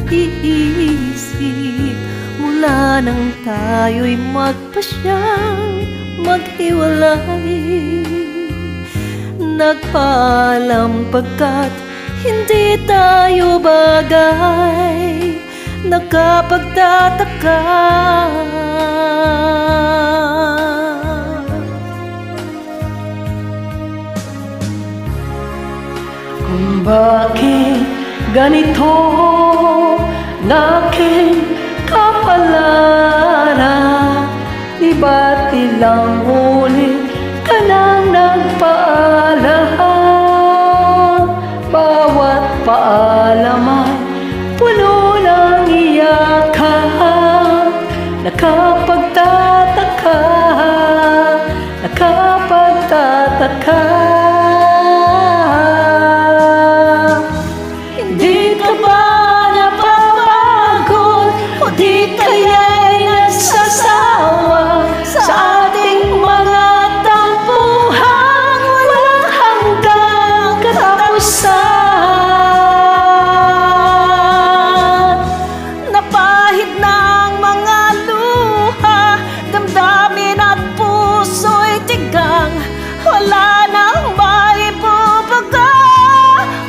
pag-iisip mula nang tayo'y magpasyang maghiwalay. Nagpaalam pagkat hindi tayo bagay, nakapagtataka. Kung bakit ganito ng aking kapalaran, di ba't ilang ulit ka nang nagpaalam? Bawat paalam ay puno ng iyakan. Nakapagtataka, nakapagtataka. Hindi ka ba napapagod o di kaya'y nagsasawa sa ating mga tampuhan walang hanggang katapusan? Napahid ng mga luha, damdamin at puso'y tigang. Wala nang maibubaga,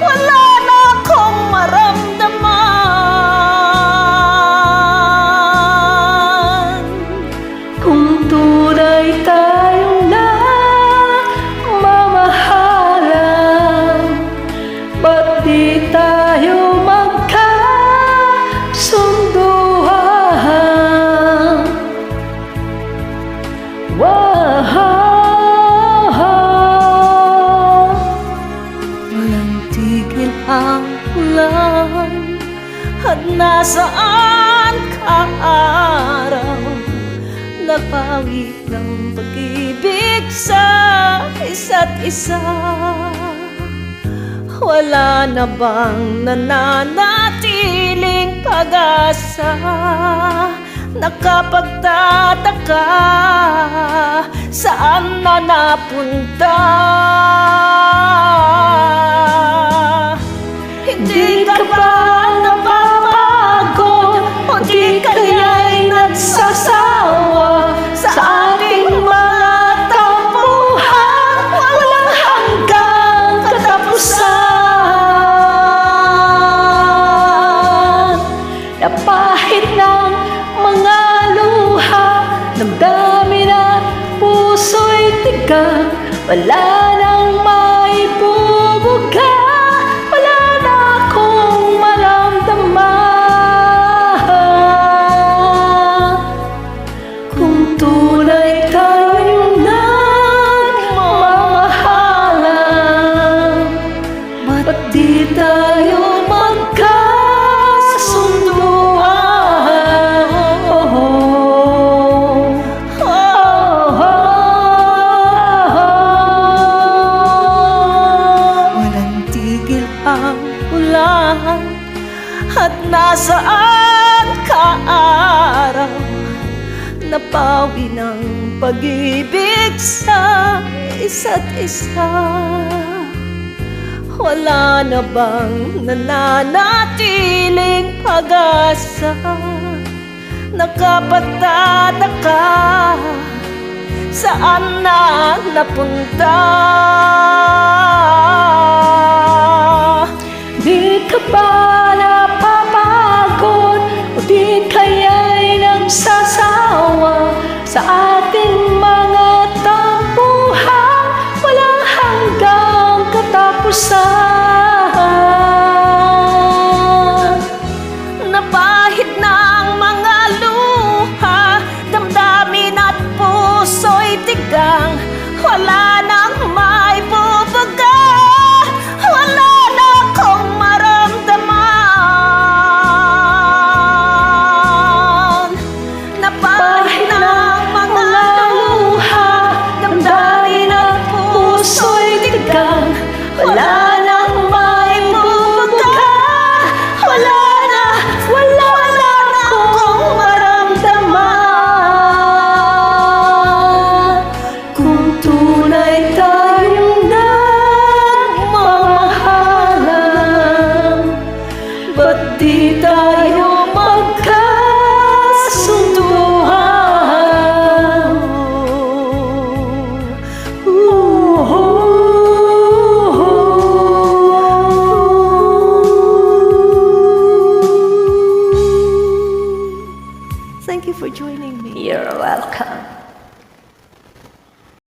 wala na akong maramdaman. Kung tunay tayong nagmamahalan, ba't di tayo magkasunduan? Walang tigil ang ulan, at nasaan ka araw? Napawi ng pag-ibig sa isa't isa. Wala na bang nananatiling pag-asa? Nakapagtataka, saan na napunta? Hindi ka ba napapagod o di kaya'y nagsasawa sa ating mga tampuhan walang hanggang katapusan? Napahid ng mga luha, damdamin at puso'y tigang. Wala nang maibubuga, wala na akong maramdaman. Kung tunay tayong nagmamahalan, ba't di tayo magkasunduan? Walang tigil ang ulan, at nasaan ka araw? Napawi ng pag-ibig sa isa't isa. Wala na bang nananatiling pag-asa? Nakapagtataka, saan na napunta? Di ka ba napapagod o di kaya'y nagsasawa sa ating mga tampuhan walang hanggang katapusan? Napahid ng mga luha, damdamin at puso'y tigang. Wala nang maibubaga, wala na akong maramdaman. Napahid ng mga Thank you for joining me. You're welcome.